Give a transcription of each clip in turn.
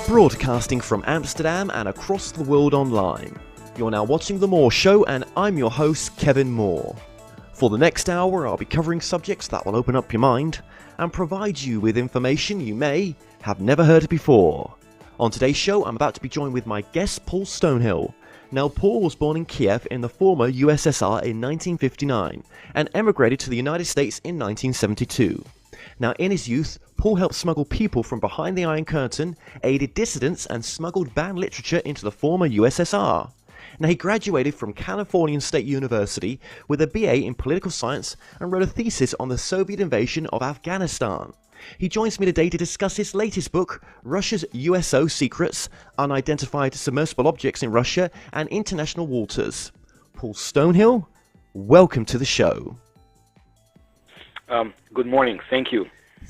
Broadcasting from Amsterdam and across the world online. You're now watching The Moore Show, and I'm your host, Kevin Moore. For the next hour, I'll be covering subjects that will open up your mind and provide you with information you may have never heard before. On today's show, I'm about to be joined with my guest, Paul Stonehill. Now, Paul was born in Kiev in the former USSR in 1959 and emigrated to the United States in 1972. Now, in his youth, Paul helped smuggle people from behind the Iron Curtain, aided dissidents, and smuggled banned literature into the former USSR. Now, he graduated from California State University with a BA in political science and wrote a thesis on the Soviet invasion of Afghanistan. He joins me today to discuss his latest book, Russia's USO Secrets, Unidentified Submersible Objects in Russia and International Waters. Paul Stonehill, welcome to the show. Good morning. Thank you.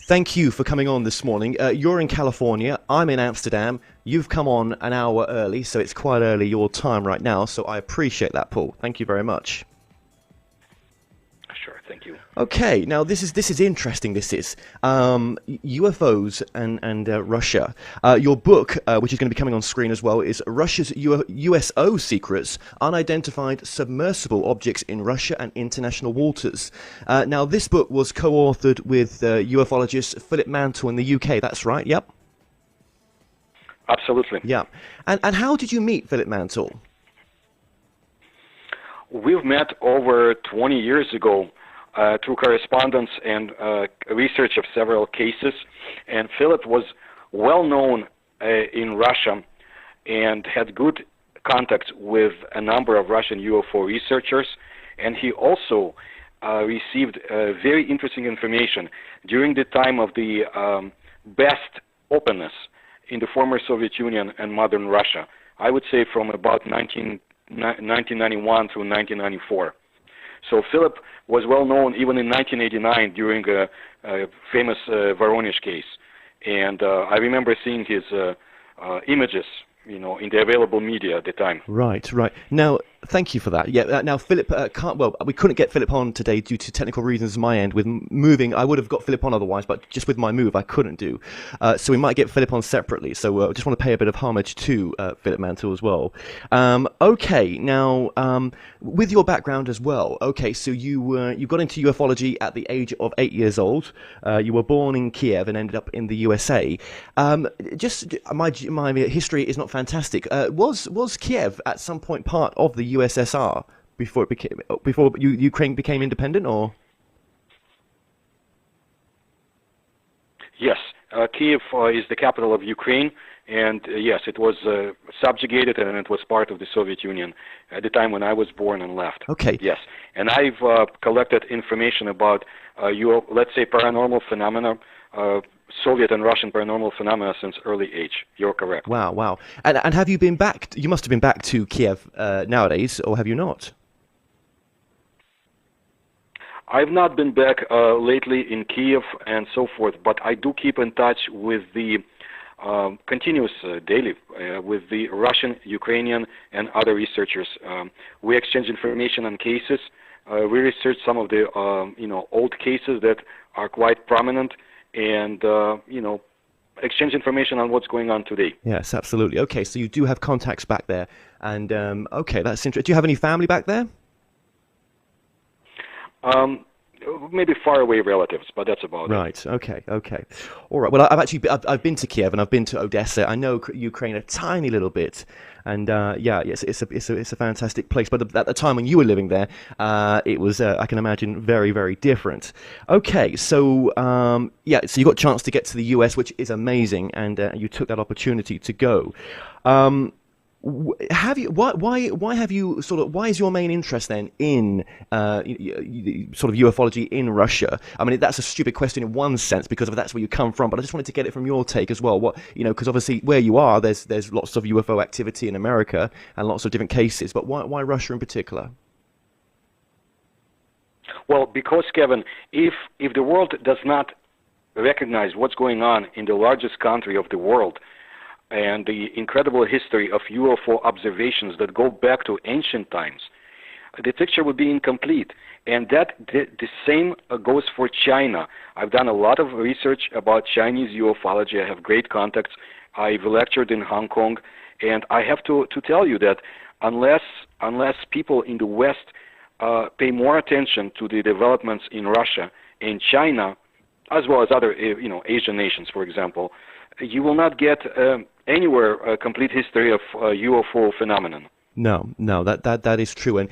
Thank you for coming on this morning. You're in California. I'm in Amsterdam. You've come on an hour early, so it's quite early your time right now, so I appreciate that, Paul. Thank you very much. Sure, thank you. Okay, now this is interesting. This is UFOs and Russia. Your book, which is going to be coming on screen as well, is Russia's USO Secrets: Unidentified Submersible Objects in Russia and International Waters. Now, this book was co-authored with ufologist Philip Mantle in the UK. That's right. Yep. Absolutely. Yeah. And how did you meet Philip Mantle? We've met over 20 years ago through correspondence and research of several cases. And Philip was well known in Russia and had good contacts with a number of Russian UFO researchers. And he also received very interesting information during the time of the best openness in the former Soviet Union and modern Russia. I would say from about 1991 through 1994. So Philip was well known even in 1989 during a famous Voronezh case. And I remember seeing his images, in the available media at the time. Right. Now, thank you for that. Yeah. Now, Philip we couldn't get Philip on today due to technical reasons on my end with moving. I would have got Philip on otherwise, but just with my move, I couldn't do. So we might get Philip on separately. So I just want to pay a bit of homage to Philip Mantle as well. Okay. Now, with your background as well. Okay. So you got into ufology at the age of 8 years old. You were born in Kiev and ended up in the USA. Just my history is not fantastic. Was Kiev at some point part of the USSR before Ukraine became independent, or? Yes, Kiev is the capital of Ukraine, and yes, it was subjugated and it was part of the Soviet Union at the time when I was born and left. Okay. Yes, and I've collected information about let's say paranormal phenomena. Soviet and Russian paranormal phenomena since early age. You're correct. Wow. And have you been back? You must have been back to Kiev nowadays, or have you not? I've not been back lately in Kiev and so forth, but I do keep in touch with the continuous daily with the Russian, Ukrainian, and other researchers. We exchange information on cases. We research some of the old cases that are quite prominent, and exchange information on what's going on today. Yes, absolutely. Okay, so you do have contacts back there, and okay, that's interesting. Do you have any family back there? Maybe faraway relatives, but that's about it. Right. Okay. All right. Well, I've been to Kiev and I've been to Odessa. I know Ukraine a tiny little bit, and yes, it's a fantastic place. But at the time when you were living there, it was I can imagine very, very different. Okay. So so you got a chance to get to the US, which is amazing, and you took that opportunity to go. Why is your main interest then in sort of ufology in Russia? I mean, that's a stupid question in one sense because that's where you come from, but I just wanted to get it from your take as well. Because obviously where you are, there's lots of UFO activity in America and lots of different cases, but why Russia in particular? Well, because Kevin, if the world does not recognize what's going on in the largest country of the world, and the incredible history of UFO observations that go back to ancient times, the picture would be incomplete. And that the same goes for China. I've done a lot of research about Chinese ufology. I have great contacts I've lectured in Hong Kong, and I have to tell you that unless people in the West pay more attention to the developments in Russia and China, as well as other Asian nations, for example, you will not get anywhere a complete history of UFO phenomenon. No, that is true, and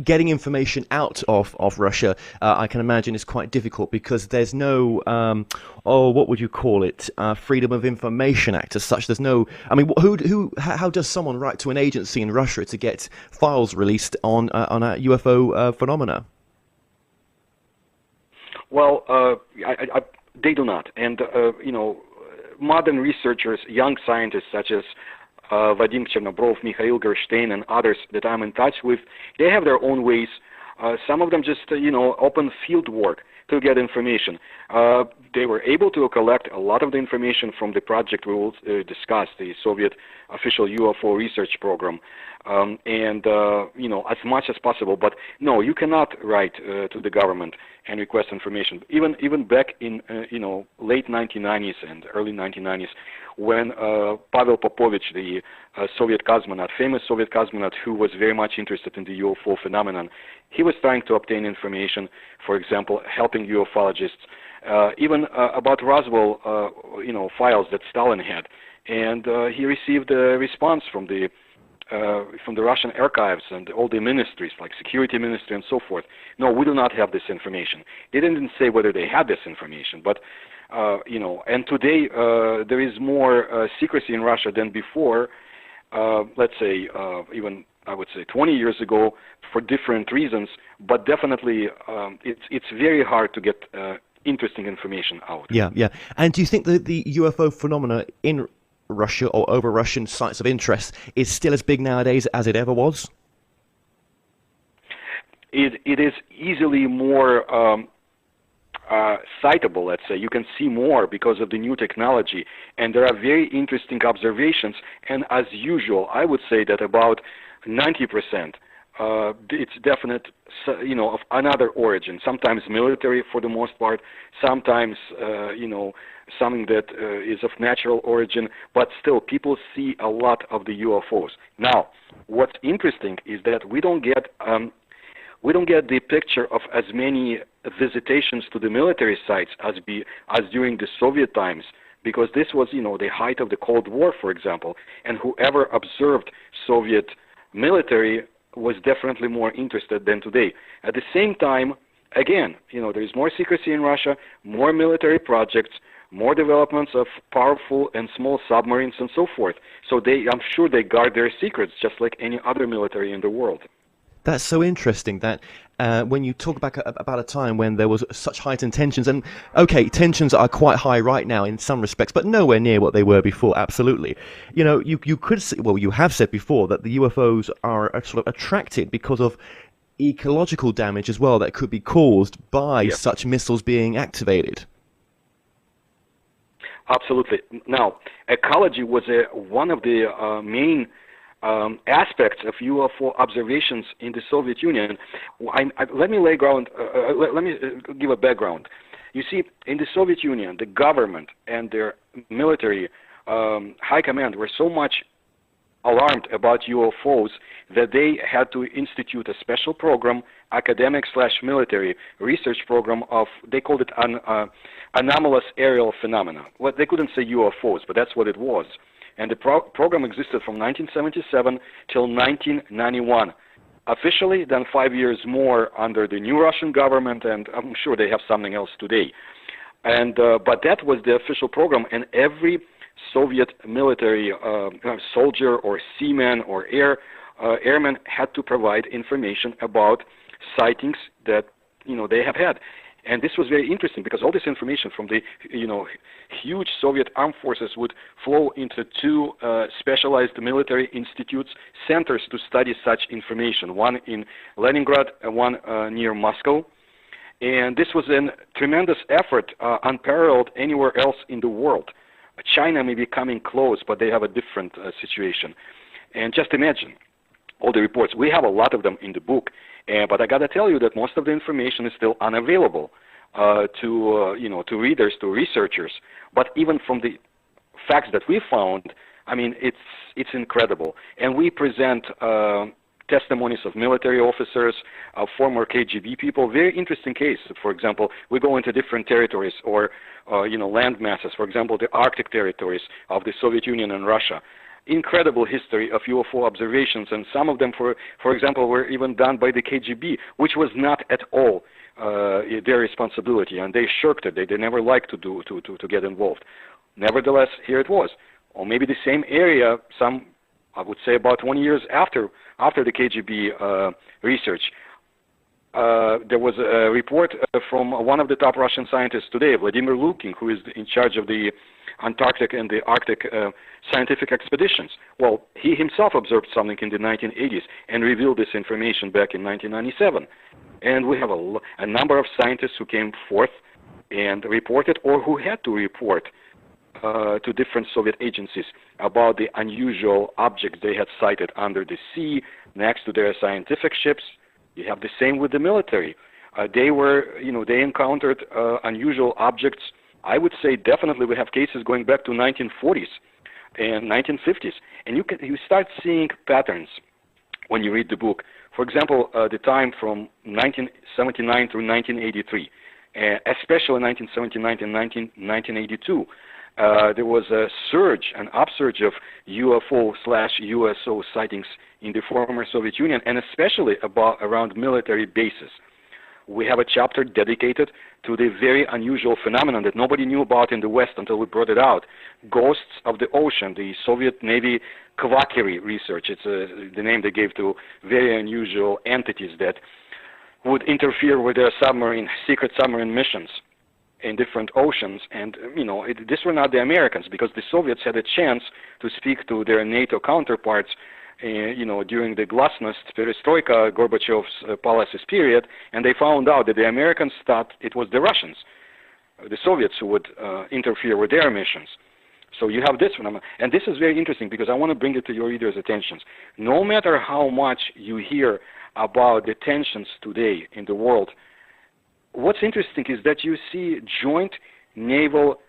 getting information out of Russia, I can imagine, is quite difficult because there's no, what would you call it, Freedom of Information Act as such. There's no, I mean, how does someone write to an agency in Russia to get files released on a UFO phenomena? Well, they do not, and modern researchers, young scientists such as Vadim Chernobrov, Mikhail Gerstein, and others that I'm in touch with, they have their own ways. Some of them just, open field work to get information. They were able to collect a lot of the information from the project we will discuss, the Soviet official UFO research program, as much as possible. But no, you cannot write to the government and request information. Even back in, late 1990s and early 1990s, when Pavel Popovich, the Soviet cosmonaut, famous Soviet cosmonaut who was very much interested in the UFO phenomenon, he was trying to obtain information, for example, helping ufologists, even about Roswell, files that Stalin had, and he received a response from the Russian archives and all the ministries, like security ministry and so forth. No, we do not have this information. They didn't say whether they had this information, but and today there is more secrecy in Russia than before. Let's say even I would say 20 years ago, for different reasons. But definitely, it's very hard to get interesting information out. Yeah. And do you think that the UFO phenomena in Russia or over Russian sites of interest is still as big nowadays as it ever was? It is easily more citable, let's say. You can see more because of the new technology, and there are very interesting observations. And as usual, I would say that about 90%, it's definite, of another origin. Sometimes military, for the most part. Sometimes, something that is of natural origin. But still, people see a lot of the UFOs. Now, what's interesting is that we don't get the picture of as many visitations to the military sites as during the Soviet times, because this was, the height of the Cold War, for example, and whoever observed Soviet military was definitely more interested than today. At the same time, again, there is more secrecy in Russia, more military projects, more developments of powerful and small submarines and so forth. So I'm sure they guard their secrets just like any other military in the world. That's so interesting that when you talk back about a time when there was such heightened tensions, and okay, tensions are quite high right now in some respects, but nowhere near what they were before, absolutely. You could say, well, you have said before that the UFOs are sort of attracted because of ecological damage as well that could be caused by such missiles being activated. Absolutely. Now, ecology was one of the main aspects of UFO observations in the Soviet Union. Let me give a background. You see, in the Soviet Union, the government and their military high command were so much alarmed about UFOs that they had to institute a special program, academic/military research program they called it anomalous aerial phenomena. Well, they couldn't say UFOs, but that's what it was. And the program existed from 1977 till 1991. Officially, then 5 years more under the new Russian government, and I'm sure they have something else today. And but that was the official program, and every Soviet military soldier or seaman or airman had to provide information about sightings that they have had. And this was very interesting because all this information from the huge Soviet armed forces would flow into two specialized military institutes, centers to study such information, one in Leningrad and one near Moscow. And this was a tremendous effort, unparalleled anywhere else in the world. China may be coming close, but they have a different situation. And just imagine all the reports. We have a lot of them in the book, but I got to tell you that most of the information is still unavailable to readers, to researchers. But even from facts that we found, I mean, it's incredible. And we present testimonies of military officers, of former KGB people, very interesting case. For example, we go into different territories or, land masses, for example, the Arctic territories of the Soviet Union and Russia. Incredible history of UFO observations, and some of them, for example, were even done by the KGB, which was not at all their responsibility, and they shirked it. They never liked to get involved. Nevertheless, here it was. Or maybe the same area, I would say about 20 years after the KGB research, there was a report from one of the top Russian scientists today, Vladimir Lukin, who is in charge of the Antarctic and the Arctic scientific expeditions. Well, he himself observed something in the 1980s and revealed this information back in 1997. And we have a number of scientists who came forth and reported, or who had to report to different Soviet agencies about the unusual objects they had sighted under the sea, next to their scientific ships. You have the same with the military. They encountered unusual objects. I would say definitely we have cases going back to 1940s and 1950s, and you start seeing patterns when you read the book. For example, the time from 1979 through 1983, especially 1979 and 1982. There was a surge, an upsurge of UFO/USO sightings in the former Soviet Union, and especially around military bases. We have a chapter dedicated to the very unusual phenomenon that nobody knew about in the West until we brought it out. Ghosts of the ocean, the Soviet Navy Kvakery research. It's the name they gave to very unusual entities that would interfere with their secret submarine missions in different oceans. And, these were not the Americans, because the Soviets had a chance to speak to their NATO counterparts during the glasnost, perestroika, Gorbachev's policies period, and they found out that the Americans thought it was the Russians, the Soviets, who would interfere with their missions. So you have this phenomenon. And this is very interesting, because I want to bring it to your readers' attention. No matter how much you hear about the tensions today in the world, what's interesting is that you see joint naval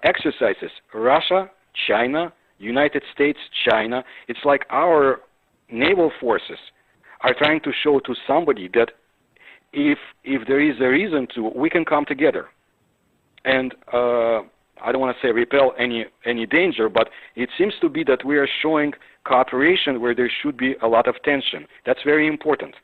exercises. Russia, China, United States, China. It's like our naval forces are trying to show to somebody that if there is a reason to, we can come together. And I don't want to say repel any danger, but it seems to be that we are showing cooperation where there should be a lot of tension. That's very important.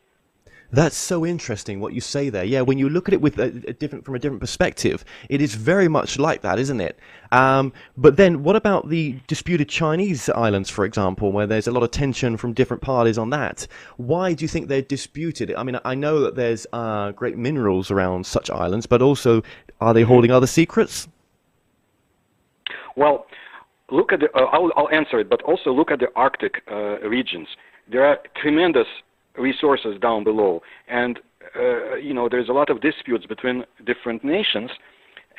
That's so interesting what you say there. Yeah, when you look at it with from a different perspective, it is very much like that, isn't it? But then what about the disputed Chinese islands, for example, where there's a lot of tension from different parties on that? Why do you think they're disputed? I mean, I know that there's great minerals around such islands, but also, are they holding other secrets? Well, look at I'll answer it, but also look at the Arctic regions. There are tremendous resources down below, and there's a lot of disputes between different nations,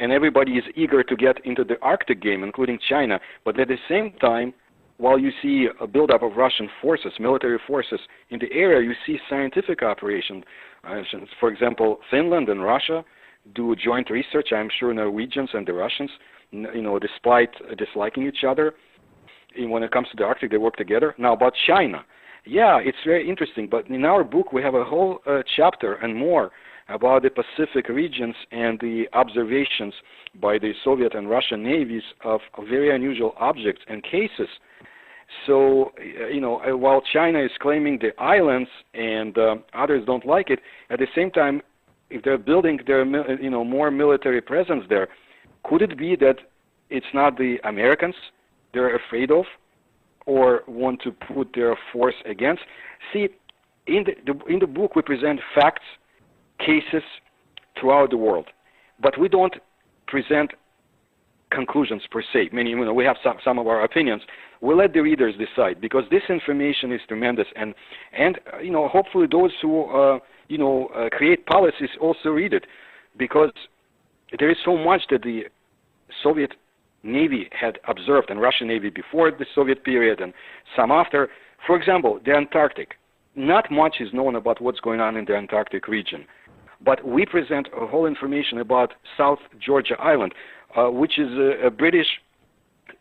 and everybody is eager to get into the Arctic game, including China. But at the same time, while you see a buildup of Russian forces, military forces in the area, you see scientific operations. For example, Finland and Russia do joint research. I'm sure Norwegians and the Russians, despite disliking each other, when it comes to the Arctic, they work together. Now about China. Yeah, it's very interesting, but in our book we have a whole chapter and more about the Pacific regions and the observations by the Soviet and Russian navies of very unusual objects and cases. So, while China is claiming the islands and others don't like it, at the same time, if they're building their more military presence there, could it be that it's not the Americans they're afraid of, or want to put their force against? See, in the book we present facts, cases throughout the world, but we don't present conclusions per se. Meaning, we have some of our opinions. We let the readers decide, because this information is tremendous, and hopefully those who create policies also read it, because there is so much that the Soviet Navy had observed, and Russian Navy before the Soviet period and some after. For example, the Antarctic. Not much is known about what's going on in the Antarctic region, but we present a whole information about South Georgia Island, which is a British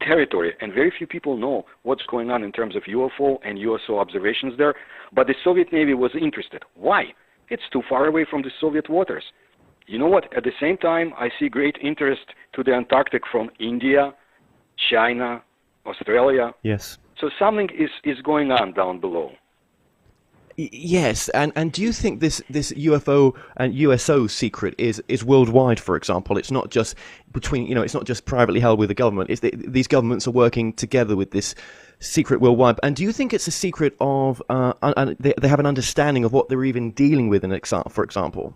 territory, and very few people know what's going on in terms of UFO and USO observations there. But the Soviet Navy was interested. Why? It's too far away from the Soviet waters. You know what? At the same time, I see great interest to the Antarctic from India, China, Australia. Yes. So something is going on down below. Yes, and do you think this UFO and USO secret is worldwide? For example, it's not just between it's not just privately held with the government. It's these governments are working together with this secret worldwide. And do you think it's a secret of and they have an understanding of what they're even dealing with for example?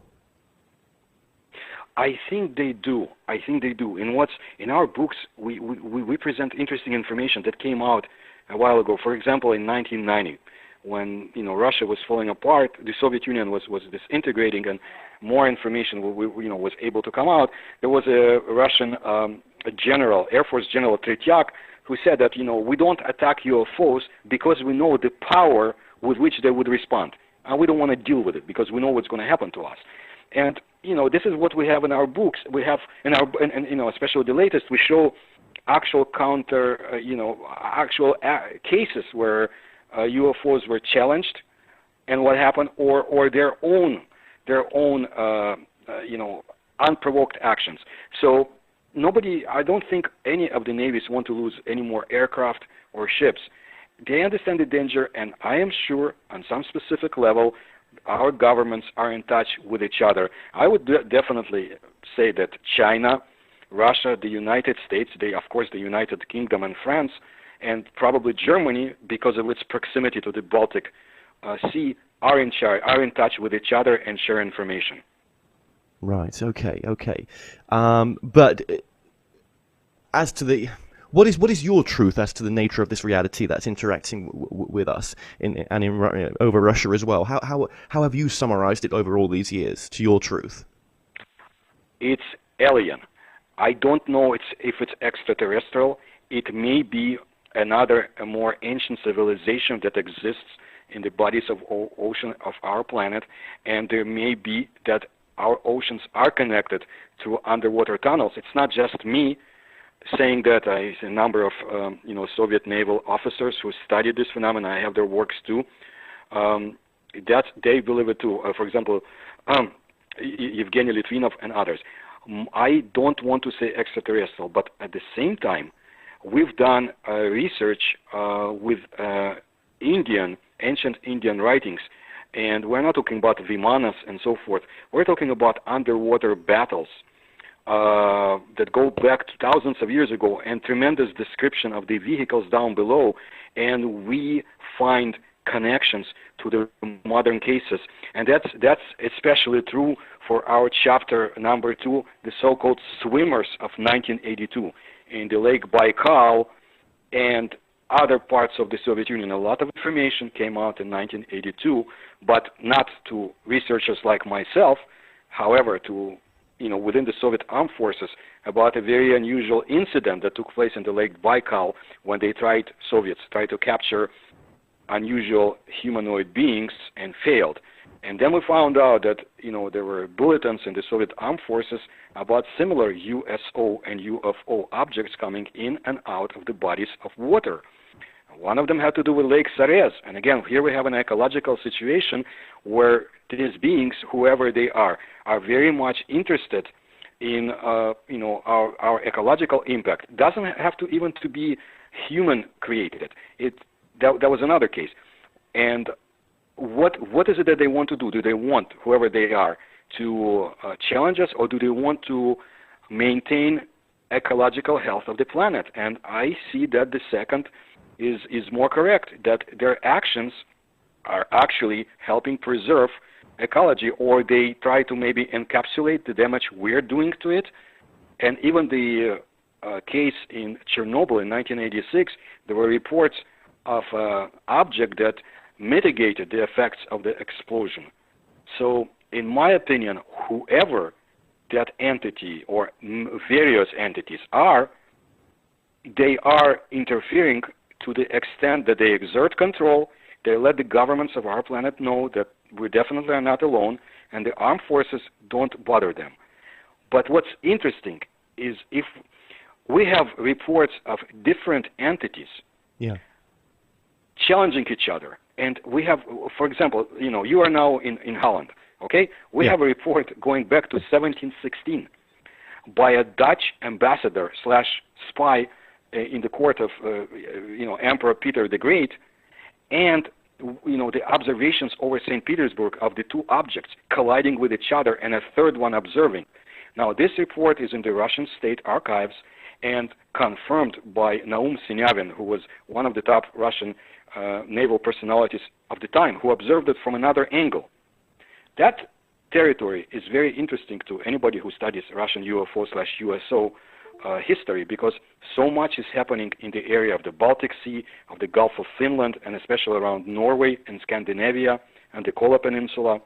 I think they do. In our books, we present interesting information that came out a while ago. For example, in 1990. When Russia was falling apart, the Soviet Union was disintegrating, and more information was able to come out. There was a Russian general, Air Force General Tretyak, who said that we don't attack UFOs because we know the power with which they would respond, and we don't want to deal with it because we know what's going to happen to us. And this is what we have in our books. We have in our especially the latest, we show actual cases where UFOs were challenged, and what happened, or their own unprovoked actions. So I don't think any of the navies want to lose any more aircraft or ships. They understand the danger, and I am sure on some specific level, our governments are in touch with each other. I would definitely say that China, Russia, the United States, of course the United Kingdom and France, and probably Germany, because of its proximity to the Baltic Sea, are in touch with each other and share information. Right. Okay. But as to what is your truth as to the nature of this reality that's interacting with us over Russia as well? How have you summarized it over all these years to your truth? It's alien. I don't know if it's extraterrestrial. It may be a more ancient civilization that exists in the bodies of ocean of our planet, and there may be that our oceans are connected through underwater tunnels. It's not just me saying that. It's a number of Soviet naval officers who studied this phenomenon. I have their works too. That they believe it too. For example, Evgeny Litvinov and others. I don't want to say extraterrestrial, but at the same time, we've done research with ancient Indian writings, and we're not talking about Vimanas and so forth. We're talking about underwater battles that go back to thousands of years ago, and tremendous description of the vehicles down below, and we find connections to the modern cases. And that's especially true for our chapter number 2, the so-called swimmers of 1982 in the Lake Baikal and other parts of the Soviet Union. A lot of information came out in 1982, but not to researchers like myself, however, to within the Soviet armed forces, about a very unusual incident that took place in the Lake Baikal when Soviets tried to capture unusual humanoid beings and failed. And then we found out that there were bulletins in the Soviet armed forces about similar USO and UFO objects coming in and out of the bodies of water. One of them had to do with Lake Sarez. And again, here we have an ecological situation where these beings, whoever they are very much interested in our ecological impact. Doesn't have to even to be human created. That was another case. And what is it that they want to do? Do they want, whoever they are, to challenge us, or do they want to maintain ecological health of the planet? And I see that the second is more correct, that their actions are actually helping preserve ecology, or they try to maybe encapsulate the damage we're doing to it. And even the case in Chernobyl in 1986, there were reports of an object that mitigated the effects of the explosion. So, in my opinion, whoever that entity or various entities are, they are interfering to the extent that they exert control. They let the governments of our planet know that we definitely are not alone, and the armed forces don't bother them. But what's interesting is if we have reports of different entities challenging each other. And we have, for example, you are now in Holland, okay? We have a report going back to 1716 by a Dutch ambassador / spy in the court of, Emperor Peter the Great, and the observations over St. Petersburg of the two objects colliding with each other and a third one observing. Now, this report is in the Russian state archives and confirmed by Naum Sinyavin, who was one of the top Russian naval personalities of the time, who observed it from another angle. That territory is very interesting to anybody who studies Russian UFO/USO history, because so much is happening in the area of the Baltic Sea, of the Gulf of Finland, and especially around Norway and Scandinavia and the Kola Peninsula.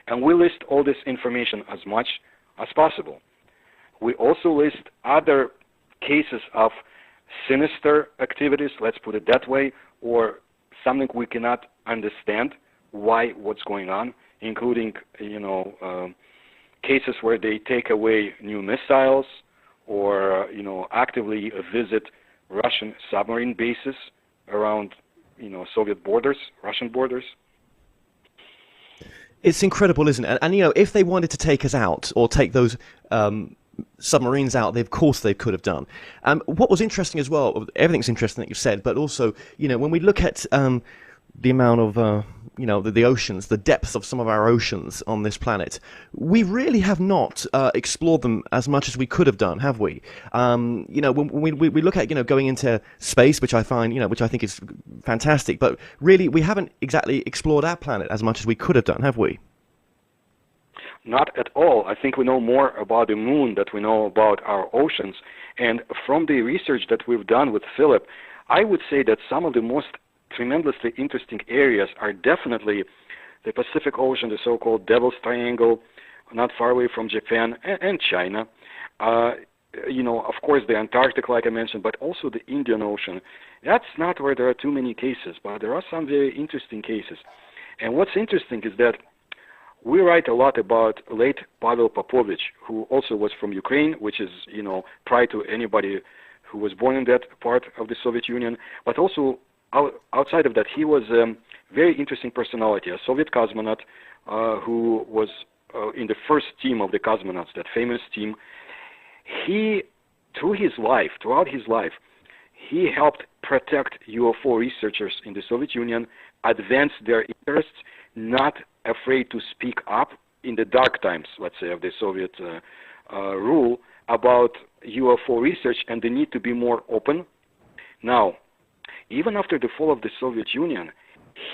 And we list all this information as much as possible. We also list other cases of sinister activities, let's put it that way, or something we cannot understand what's going on, including cases where they take away new missiles, or actively visit Russian submarine bases around Soviet borders, Russian borders. It's incredible, isn't it? And if they wanted to take us out or take those submarines out, of course they could have done. What was interesting as well, everything's interesting that you've said, but also when we look at the amount of the oceans, the depth of some of our oceans on this planet, we really have not explored them as much as we could have done, have we? When we look at going into space, which I find which I think is fantastic, but really we haven't exactly explored our planet as much as we could have done, have we? Not at all. I think we know more about the moon than we know about our oceans. And from the research that we've done with Philip, I would say that some of the most tremendously interesting areas are definitely the Pacific Ocean, the so-called Devil's Triangle, not far away from Japan, and China. Of course, the Antarctic, like I mentioned, but also the Indian Ocean. That's not where there are too many cases, but there are some very interesting cases. And what's interesting is that we write a lot about late Pavel Popovich, who also was from Ukraine, which is, prior to anybody who was born in that part of the Soviet Union, but also outside of that, he was a very interesting personality, a Soviet cosmonaut who was in the first team of the cosmonauts, that famous team. He, throughout his life, he helped protect UFO researchers in the Soviet Union, advance their interests, not afraid to speak up in the dark times, let's say, of the Soviet rule about UFO research and the need to be more open. Now, even after the fall of the Soviet Union,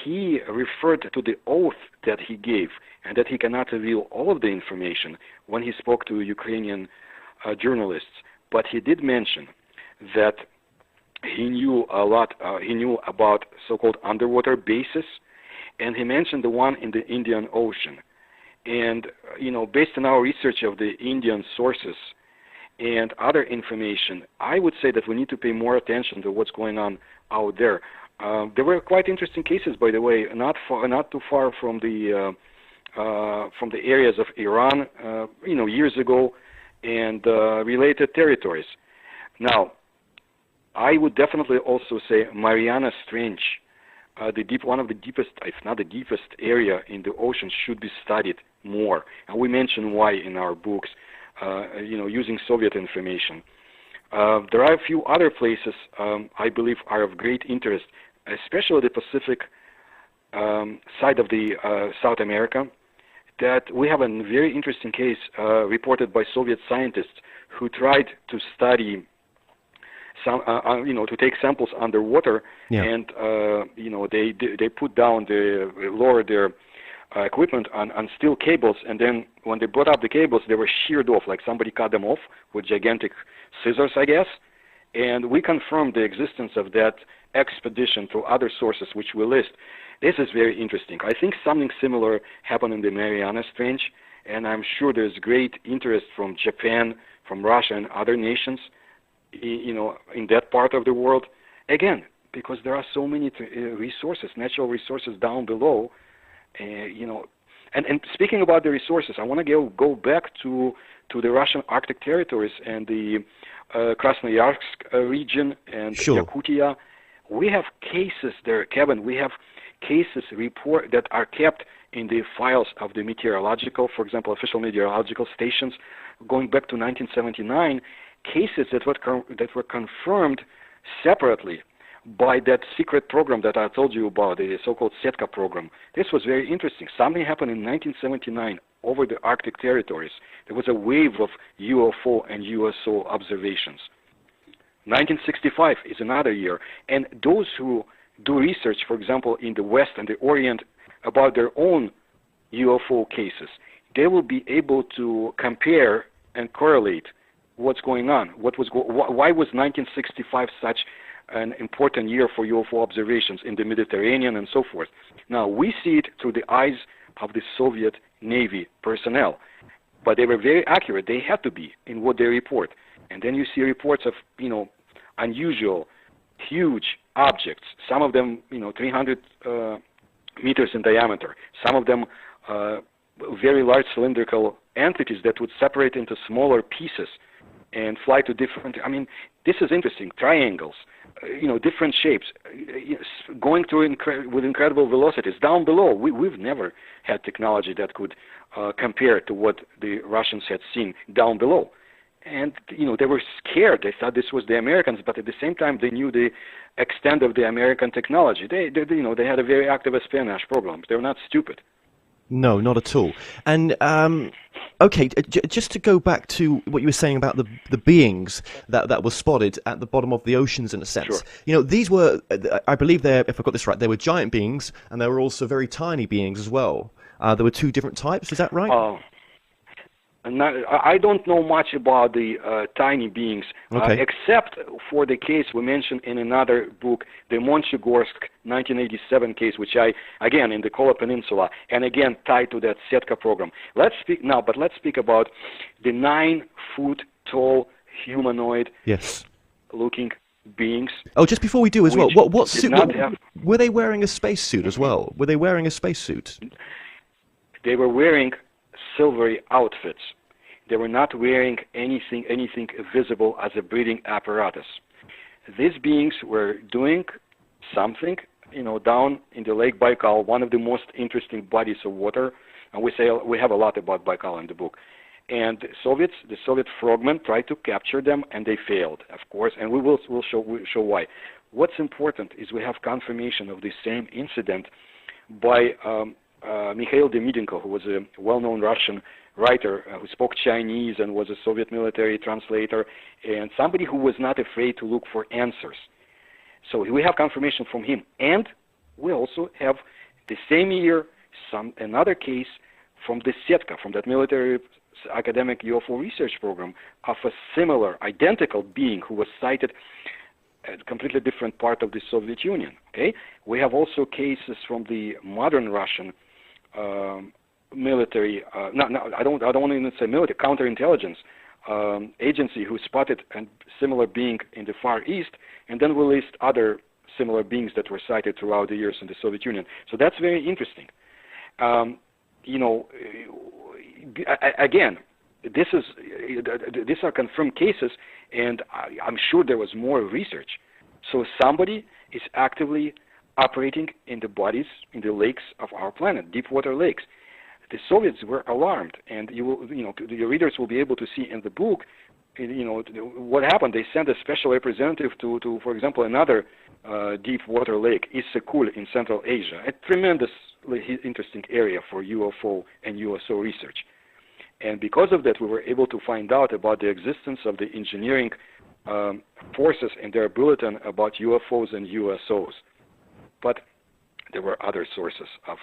he referred to the oath that he gave and that he cannot reveal all of the information when he spoke to Ukrainian journalists. But he did mention that he knew a lot. He knew about so-called underwater bases, and he mentioned the one in the Indian Ocean. And based on our research of the Indian sources and other information, I would say that we need to pay more attention to what's going on out there. There were quite interesting cases, by the way, not too far from the areas of Iran, years ago, and related territories. Now, I would definitely also say Mariana Trench, one of the deepest, if not the deepest area in the ocean, should be studied more. And we mention why in our books, using Soviet information. There are a few other places I believe are of great interest, especially the Pacific side of the South America, that we have a very interesting case reported by Soviet scientists who tried to study to take samples underwater, and they put down lowered their equipment on steel cables, and then when they brought up the cables, they were sheared off, like somebody cut them off with gigantic scissors, I guess. And we confirmed the existence of that expedition through other sources, which we list. This is very interesting. I think something similar happened in the Marianas Trench, and I'm sure there's great interest from Japan, from Russia, and other nations, in that part of the world. Again, because there are so many resources, natural resources down below. And speaking about the resources, I want to go back to the Russian Arctic territories and the Krasnoyarsk region and Sure. Yakutia. We have cases there, Kevin. We have cases that are kept in the files of the meteorological, for example, official meteorological stations, going back to 1979. Cases that were confirmed separately by that secret program that I told you about, the so-called Setka program. This was very interesting. Something happened in 1979 over the Arctic territories. There was a wave of UFO and USO observations. 1965 is another year. And those who do research, for example, in the West and the Orient about their own UFO cases, they will be able to compare and correlate what's going on. Why was 1965 such an important year for UFO observations in the Mediterranean and so forth? Now, we see it through the eyes of the Soviet Navy personnel, but they were very accurate. They had to be in what they report. And then you see reports of, unusual, huge objects, some of them, 300 meters in diameter, some of them very large cylindrical entities that would separate into smaller pieces and fly to different, this is interesting, triangles, different shapes, going through with incredible velocities. Down below, we've never had technology that could compare to what the Russians had seen down below. And, they were scared. They thought this was the Americans, but at the same time, they knew the extent of the American technology. They had a very active espionage program. They were not stupid. No, not at all. And okay, just to go back to what you were saying about the beings that were spotted at the bottom of the oceans, in a sense. Sure. These were, I believe, if I got this right, they were giant beings, and they were also very tiny beings as well. There were two different types. Is that right? I don't know much about the tiny beings, except for the case we mentioned in another book, the Monchegorsk 1987 case, which again, in the Kola Peninsula, and again tied to that Setka program. Let's speak about the 9-foot-tall humanoid looking beings. Oh, just before we do as well, what suit? Were they wearing a spacesuit as well? Were they wearing a spacesuit? They were wearing silvery outfits. They were not wearing anything visible as a breathing apparatus. These beings were doing something, down in the Lake Baikal, one of the most interesting bodies of water. And we have a lot about Baikal in the book. And the Soviet frogmen tried to capture them, and they failed, of course. And we'll show why. What's important is we have confirmation of the same incident by Mikhail Demidenko, who was a well-known Russian writer who spoke Chinese and was a Soviet military translator, and somebody who was not afraid to look for answers. So we have confirmation from him. And we also have the same year another case from the Setka, from that military academic UFO research program, of a similar, identical being who was sighted at a completely different part of the Soviet Union. Okay, we have also cases from the modern Russian military. I don't want to even say military, counterintelligence agency who spotted a similar being in the Far East, and then we list other similar beings that were sighted throughout the years in the Soviet Union. So that's very interesting. Again, these are confirmed cases, and I'm sure there was more research. So somebody is actively operating in the bodies, in the lakes of our planet, deep water lakes. The Soviets were alarmed, and your readers will be able to see in the book, what happened. They sent a special representative to for example, another deep water lake, Issyk-Kul in Central Asia, a tremendously interesting area for UFO and USO research. And because of that, we were able to find out about the existence of the engineering forces in their bulletin about UFOs and USOs. But there were other sources of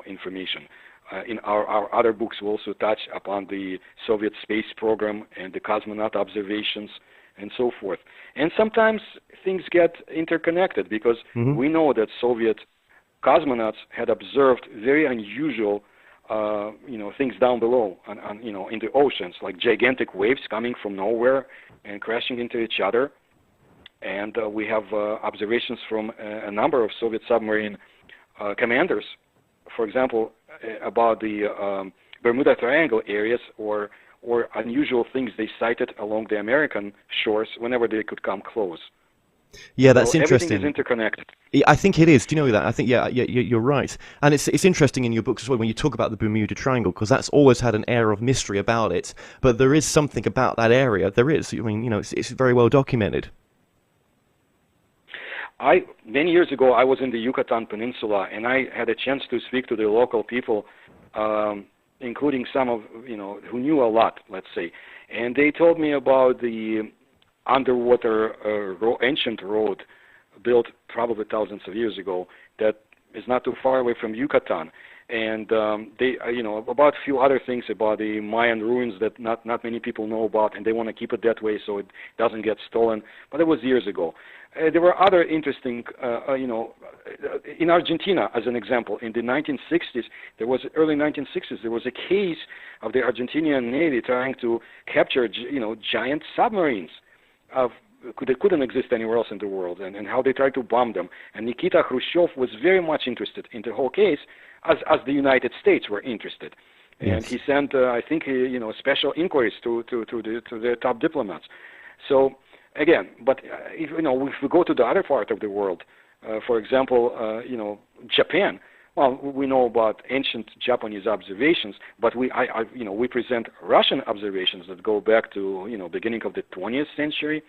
information. In our other books, we also touch upon the Soviet space program and the cosmonaut observations and so forth. And sometimes things get interconnected because we know that Soviet cosmonauts had observed very unusual things down below, in the oceans, like gigantic waves coming from nowhere and crashing into each other. And we have observations from a number of Soviet submarine commanders. For example, about the Bermuda Triangle areas or unusual things they sighted along the American shores whenever they could come close. Yeah, that's so interesting. Everything is interconnected. I think it is. Do you know that? I think yeah, you're right. And it's interesting in your books as well when you talk about the Bermuda Triangle, because that's always had an air of mystery about it. But there is something about that area. There is. I mean, it's very well documented. Many years ago, I was in the Yucatan Peninsula, and I had a chance to speak to the local people, including some of who knew a lot, let's say, and they told me about the underwater ancient road built probably thousands of years ago that is not too far away from Yucatan, and they about a few other things about the Mayan ruins that not many people know about, and they want to keep it that way so it doesn't get stolen. But it was years ago. There were other interesting, in Argentina, as an example, in the 1960s, early 1960s, there was a case of the Argentinian Navy trying to capture, giant submarines that couldn't exist anywhere else in the world, and how they tried to bomb them. And Nikita Khrushchev was very much interested in the whole case, as the United States were interested. And he sent, I think, special inquiries to the top diplomats. So. Again, but if we go to the other part of the world, for example, Japan. Well, we know about ancient Japanese observations, but we present Russian observations that go back to beginning of the 20th century,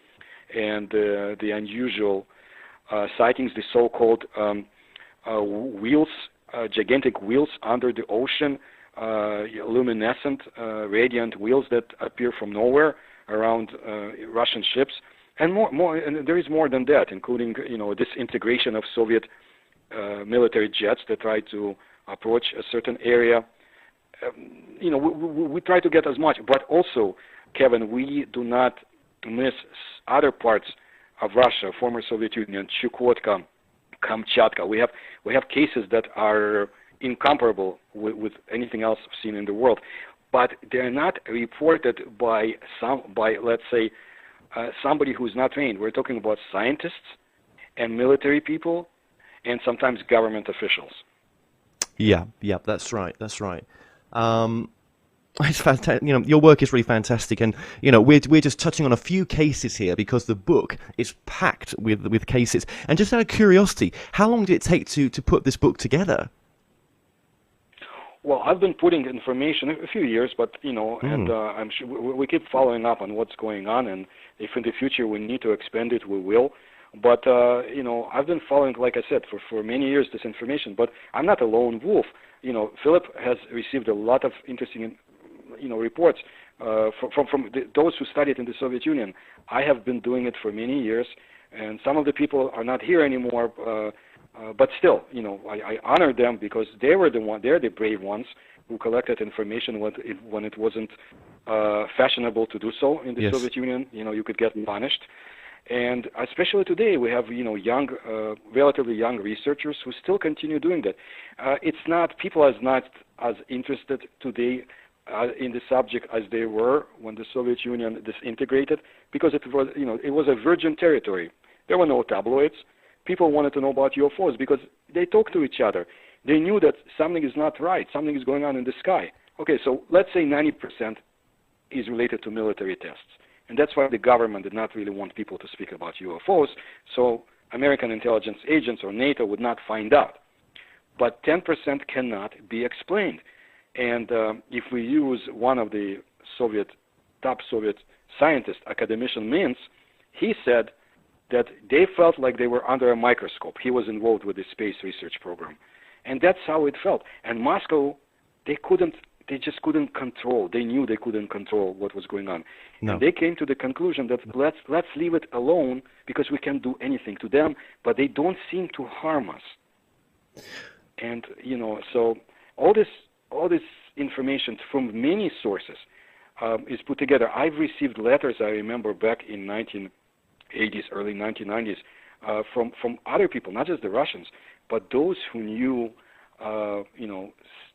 and the unusual sightings, the so-called wheels, gigantic wheels under the ocean, luminescent, radiant wheels that appear from nowhere around Russian ships. And more, and there is more than that, including this integration of Soviet military jets that try to approach a certain area. We try to get as much, but also, Kevin, we do not miss other parts of Russia, former Soviet Union, Chukotka, Kamchatka. We have cases that are incomparable with anything else seen in the world, but they're not reported by let's say. Somebody who's not trained. We're talking about scientists and military people, and sometimes government officials. Yeah, that's right. It's fantastic. Your work is really fantastic, and we're just touching on a few cases here because the book is packed with cases. And just out of curiosity, how long did it take to put this book together? Well, I've been putting information a few years, but and I'm sure we keep following up on what's going on, and if in the future we need to expand it, we will. But I've been following, like I said, for many years this information. But I'm not a lone wolf. Philip has received a lot of interesting, reports from those who studied in the Soviet Union. I have been doing it for many years, and some of the people are not here anymore. But still, I honor them because they're the brave ones who collected information when it wasn't fashionable to do so in the Soviet Union. You could get punished. And especially today, we have, young, relatively young researchers who still continue doing that. People are not as interested today in the subject as they were when the Soviet Union disintegrated, because it was a virgin territory. There were no tabloids. People wanted to know about UFOs because they talked to each other. They knew that something is not right, something is going on in the sky. Okay, so let's say 90% is related to military tests. And that's why the government did not really want people to speak about UFOs, so American intelligence agents or NATO would not find out. But 10% cannot be explained. And if we use one of the top Soviet scientists, academician Mintz, he said that they felt like they were under a microscope. He was involved with the space research program. And that's how it felt. And Moscow, they just couldn't control. They knew they couldn't control what was going on. No. And they came to the conclusion that let's leave it alone because we can't do anything to them, but they don't seem to harm us. And, so all this information from many sources is put together. I've received letters, I remember, back in 1980s, early 1990s, from other people, not just the Russians, but those who knew,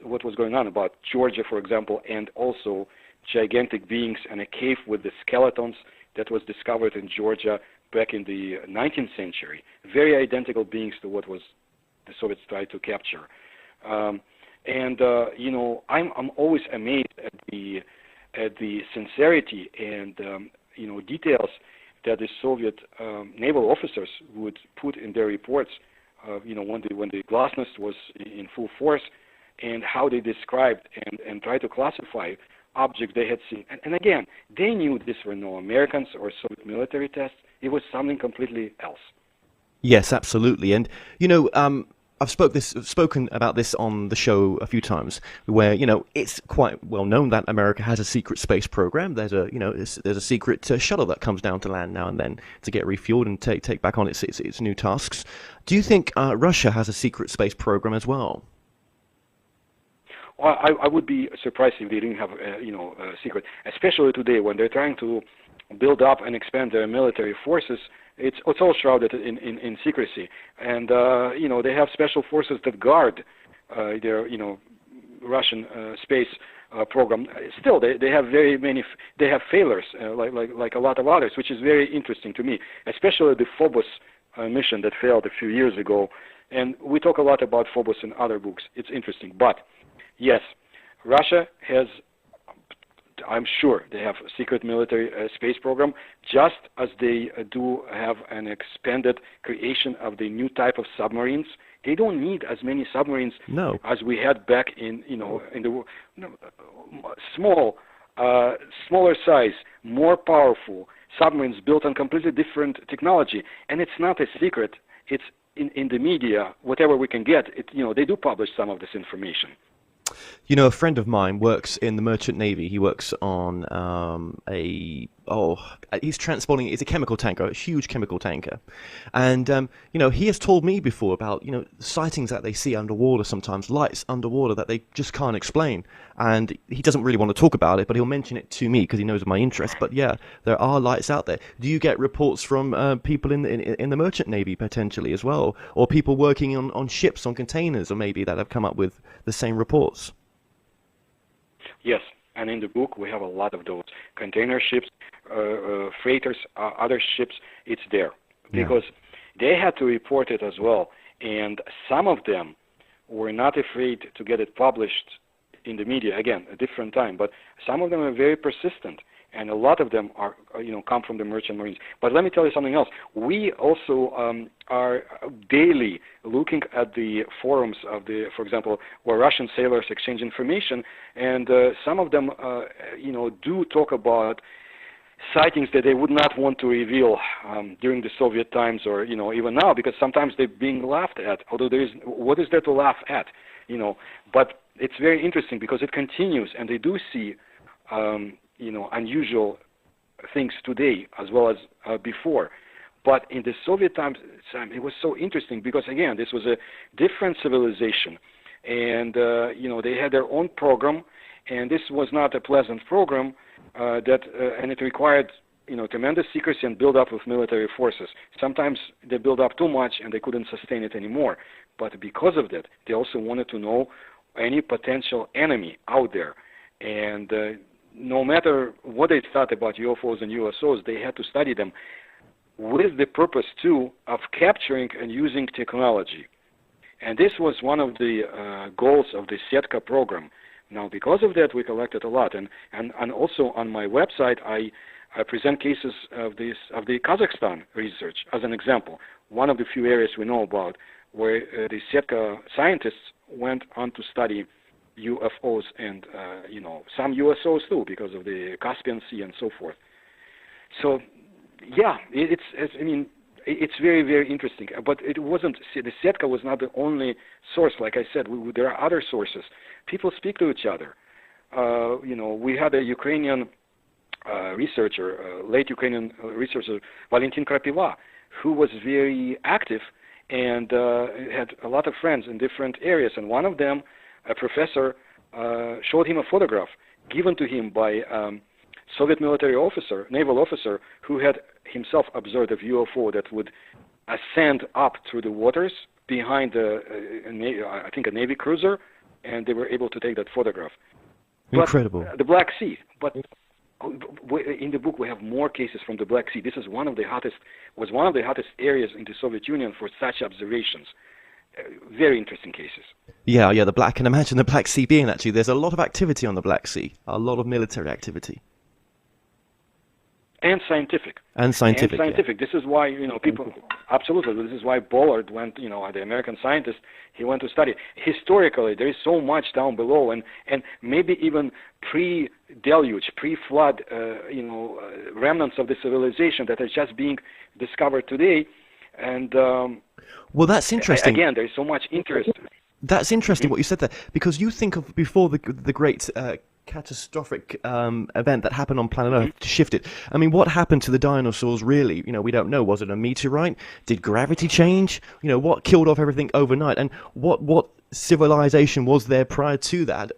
what was going on about Georgia, for example, and also gigantic beings and a cave with the skeletons that was discovered in Georgia back in the 19th century. Very identical beings to what was the Soviets tried to capture. And I'm always amazed at the sincerity and details that the Soviet naval officers would put in their reports. When the glasnost was in full force, and how they described and tried to classify objects they had seen. And again, they knew these were no Americans or Soviet military tests. It was something completely else. Yes, absolutely. And, I've spoken about this on the show a few times, where it's quite well known that America has a secret space program. There's a secret shuttle that comes down to land now and then to get refueled and take back on its new tasks. Do you think Russia has a secret space program as well? Well, I would be surprised if they didn't have a secret, especially today when they're trying to build up and expand their military forces. It's all shrouded in secrecy, and they have special forces that guard their Russian space program. Still, they have they have failures like a lot of others, which is very interesting to me, especially the Phobos mission that failed a few years ago. And we talk a lot about Phobos in other books. It's interesting, but yes, Russia has. I'm sure they have a secret military space program, just as they do have an expanded creation of the new type of submarines. They don't need as many submarines as we had back in the smaller size, more powerful submarines built on completely different technology. And it's not a secret. It's in the media, whatever we can get. They do publish some of this information. A friend of mine works in the Merchant Navy. He works on he's transporting, it's a chemical tanker, a huge chemical tanker. And, he has told me before about, sightings that they see underwater sometimes, lights underwater that they just can't explain. And he doesn't really want to talk about it, but he'll mention it to me because he knows of my interest. But yeah, there are lights out there. Do you get reports from people in the Merchant Navy potentially as well? Or people working on ships, on containers, or maybe that have come up with the same reports? Yes, and in the book we have a lot of those container ships, freighters, other ships. It's there because they had to report it as well, and some of them were not afraid to get it published in the media. Again, a different time, but some of them are very persistent, and a lot of them are come from the merchant marines. But let me tell you something else. We also are daily looking at the forums of for example, where Russian sailors exchange information, and some of them do talk about sightings that they would not want to reveal during the Soviet times, or even now, because sometimes they're being laughed at. Although what is there to laugh at? But it's very interesting because it continues, and they do see unusual things today as well as before. But in the Soviet times, it was so interesting because, again, this was a different civilization, and they had their own program, and this was not a pleasant program. And it required tremendous secrecy and build up of military forces. Sometimes they built up too much and they couldn't sustain it anymore. But because of that, they also wanted to know any potential enemy out there. And no matter what they thought about UFOs and USOs, they had to study them with the purpose too of capturing and using technology. And this was one of the goals of the Setka program. Now, because of that, we collected a lot, and also on my website, I present cases of the Kazakhstan research as an example. One of the few areas we know about where the Setka scientists went on to study UFOs and some USOs too, because of the Caspian Sea and so forth. So, yeah, it's very, very interesting. But it wasn't, the Setka was not the only source. Like I said, there are other sources. People speak to each other. We had a Ukrainian researcher, late Ukrainian researcher, Valentin Krapiva, who was very active and had a lot of friends in different areas. And one of them, a professor, showed him a photograph given to him by Soviet military officer, naval officer, who had himself observed a UFO that would ascend up through the waters behind I think a Navy cruiser, and they were able to take that photograph. Incredible. But, the Black Sea. But in the book we have more cases from the Black Sea. This is one of the hottest areas in the Soviet Union for such observations. Very interesting cases. Yeah, yeah, I can imagine the Black Sea being actually. There's a lot of activity on the Black Sea, a lot of military activity. And scientific. And scientific. This is why, people, absolutely, this is why Bullard went, the American scientist, he went to study. Historically, there is so much down below, and maybe even pre-deluge, pre-flood, remnants of the civilization that are just being discovered today. And well, that's interesting. Again, there is so much interest. That's interesting what you said there, because you think of before the great catastrophic event that happened on planet Earth to shift it. I mean, what happened to the dinosaurs really? We don't know. Was it a meteorite? Did gravity change? What killed off everything overnight? And what civilization was there prior to that?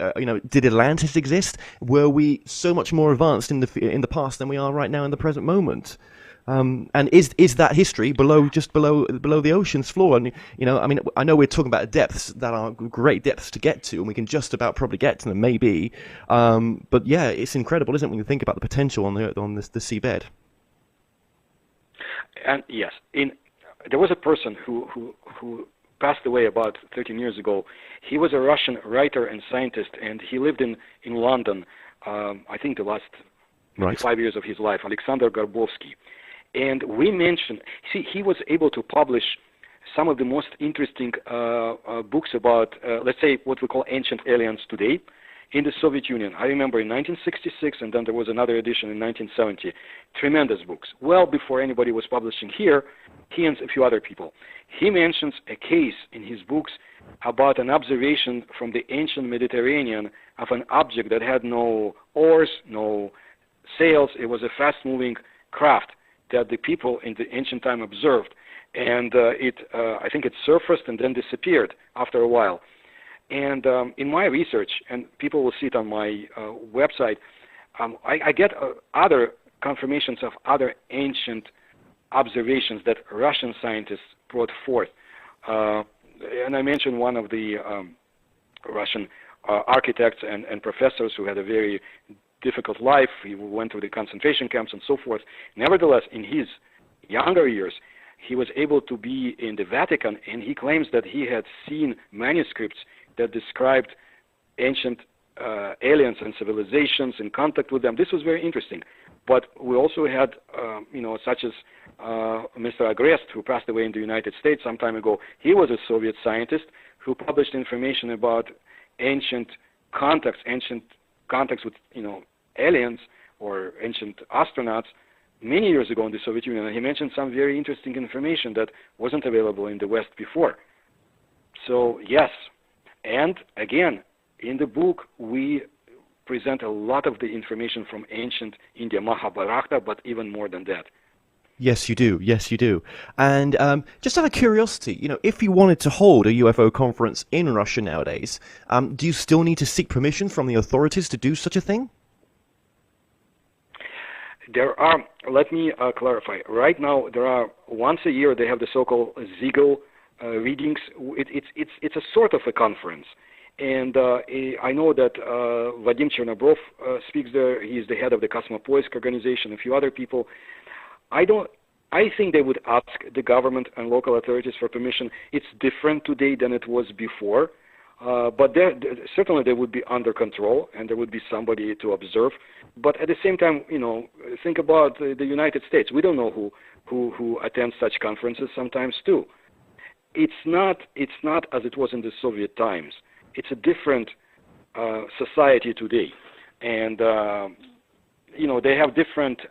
Did Atlantis exist? Were we so much more advanced in the past than we are right now in the present moment? And is that history just below the ocean's floor? And I know we're talking about depths that are great depths to get to, and we can just about probably get to them, maybe. But yeah, it's incredible, isn't it, when you think about the potential on the seabed? And yes, there was a person who passed away about 13 years ago. He was a Russian writer and scientist, and he lived in London. I think the last 5 years of his life, Alexander Garbovsky. And we mentioned, he was able to publish some of the most interesting books about, let's say, what we call ancient aliens today in the Soviet Union. I remember in 1966, and then there was another edition in 1970. Tremendous books. Well before anybody was publishing here, he and a few other people. He mentions a case in his books about an observation from the ancient Mediterranean of an object that had no oars, no sails. It was a fast-moving craft that the people in the ancient time observed, and I think it surfaced and then disappeared after a while. And in my research, and people will see it on my website, I get other confirmations of other ancient observations that Russian scientists brought forth. And I mentioned one of the Russian architects and professors who had a very difficult life. He went through the concentration camps and so forth. Nevertheless, in his younger years, he was able to be in the Vatican, and he claims that he had seen manuscripts that described ancient aliens and civilizations in contact with them. This was very interesting. But we also had, such as Mr. Agrest, who passed away in the United States some time ago. He was a Soviet scientist who published information about ancient contacts with, aliens or ancient astronauts many years ago in the Soviet Union. And he mentioned some very interesting information that wasn't available in the West before. So, yes. And again, in the book, we present a lot of the information from ancient India, Mahabharata, but even more than that. Yes, you do. Yes, you do. And just out of curiosity, if you wanted to hold a UFO conference in Russia nowadays, do you still need to seek permission from the authorities to do such a thing? There are, let me clarify. Right now, there are, once a year, they have the so-called Ziegel readings. It's a sort of a conference. And I know that Vadim Chernobrov speaks there. He is the head of the Cosmopoisk organization, a few other people. I think they would ask the government and local authorities for permission. It's different today than it was before. But certainly they would be under control, and there would be somebody to observe. But at the same time, think about the United States. We don't know who attends such conferences sometimes too. It's not as it was in the Soviet times. It's a different society today, and they have different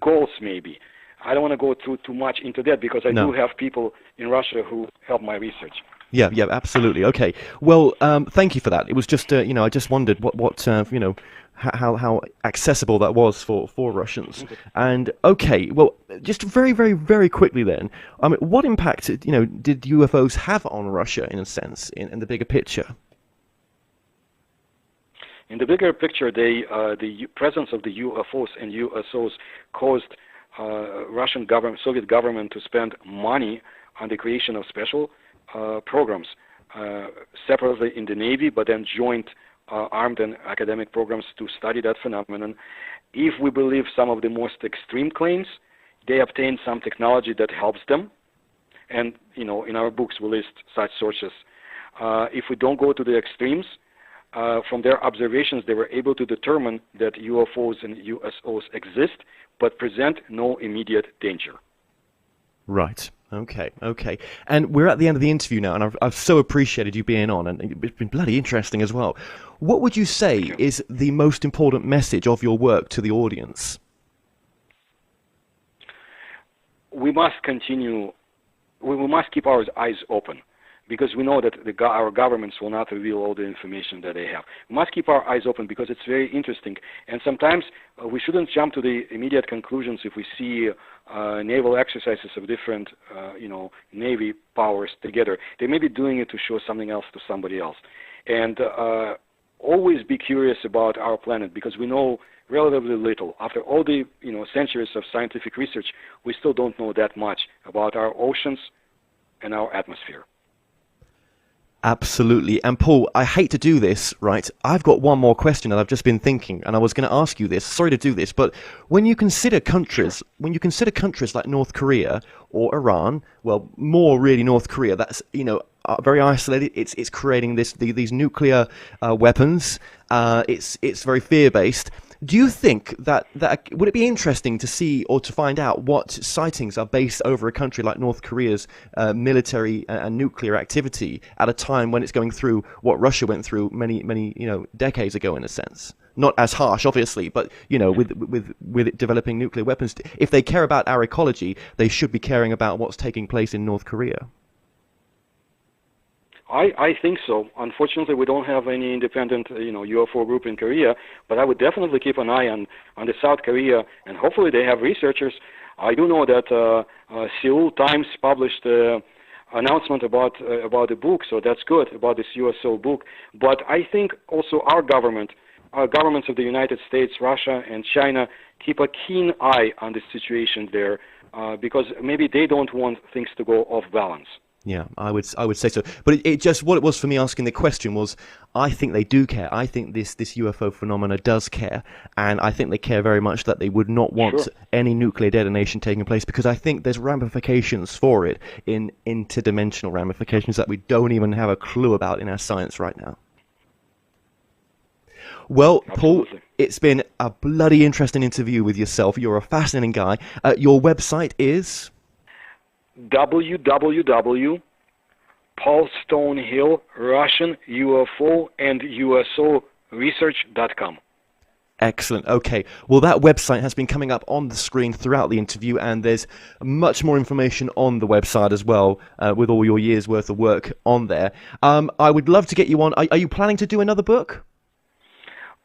goals maybe. I don't want to go too much into that because I do have people in Russia who help my research. Yeah, absolutely. Okay. Well, thank you for that. It was just, I just wondered how accessible that was for Russians. Okay. And okay, well, just very, very, very quickly then, what impact, did UFOs have on Russia in a sense, in the bigger picture? In the bigger picture, the presence of the UFOs and USOs caused Russian government, Soviet government to spend money on the creation of special programs, separately in the Navy, but then joint armed and academic programs to study that phenomenon. If we believe some of the most extreme claims, they obtained some technology that helps them. and in our books we list such sources. If we don't go to the extremes, from their observations, they were able to determine that UFOs and USOs exist, but present no immediate danger. Right. Okay. Okay. And we're at the end of the interview now, and I've so appreciated you being on, and it's been bloody interesting as well. What would you say is the most important message of your work to the audience? We must continue. We must keep our eyes open, because we know that our governments will not reveal all the information that they have. We must keep our eyes open because it's very interesting. And sometimes we shouldn't jump to the immediate conclusions if we see naval exercises of different, Navy powers together. They may be doing it to show something else to somebody else. And always be curious about our planet, because we know relatively little. After all the centuries of scientific research, we still don't know that much about our oceans and our atmosphere. Absolutely. And Paul, I hate to do this, right? I've got one more question that I've just been thinking, and I was going to ask you this. Sorry to do this, but when you consider countries, like North Korea or Iran, well, more really North Korea, that's very isolated. It's creating these nuclear weapons. It's very fear-based. Do you think that would it be interesting to see or to find out what sightings are based over a country like North Korea's military and nuclear activity at a time when it's going through what Russia went through many decades ago, in a sense? Not as harsh, obviously, but with it developing nuclear weapons. If they care about our ecology, they should be caring about what's taking place in North Korea. I think so. Unfortunately, we don't have any independent, UFO group in Korea, but I would definitely keep an eye on the South Korea, and hopefully they have researchers. I do know that Seoul Times published an announcement about the book, so that's good, about this USO book. But I think also our governments of the United States, Russia, and China keep a keen eye on the situation there, because maybe they don't want things to go off balance. Yeah, I would say so. But it just, what it was for me asking the question was, I think they do care. I think this UFO phenomena does care, and I think they care very much that they would not want any nuclear detonation taking place, because I think there's ramifications for it, in interdimensional ramifications that we don't even have a clue about in our science right now. Well, Absolutely. Paul, it's been a bloody interesting interview with yourself. You're a fascinating guy. Your website is www.paulstonehill-russian-UFO-and-USO-research.com. Excellent. Okay. Well, that website has been coming up on the screen throughout the interview, and there's much more information on the website as well, with all your years' worth of work on there. I would love to get you on. Are you planning to do another book?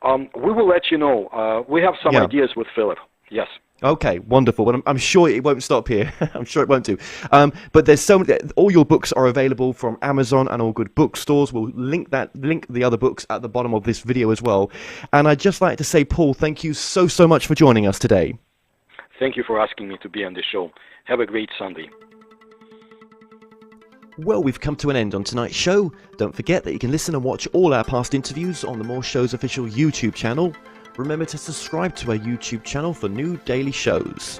We will let you know. We have some ideas with Philip. Yes. Okay, wonderful. But I'm sure it won't stop here. I'm sure it won't do. But there's all your books are available from Amazon and all good bookstores. We'll link the other books at the bottom of this video as well. And I'd just like to say, Paul, thank you so much for joining us today. Thank you for asking me to be on the show. Have a great Sunday. Well, we've come to an end on tonight's show. Don't forget that you can listen and watch all our past interviews on the More Show's official YouTube channel. Remember to subscribe to our YouTube channel for new daily shows.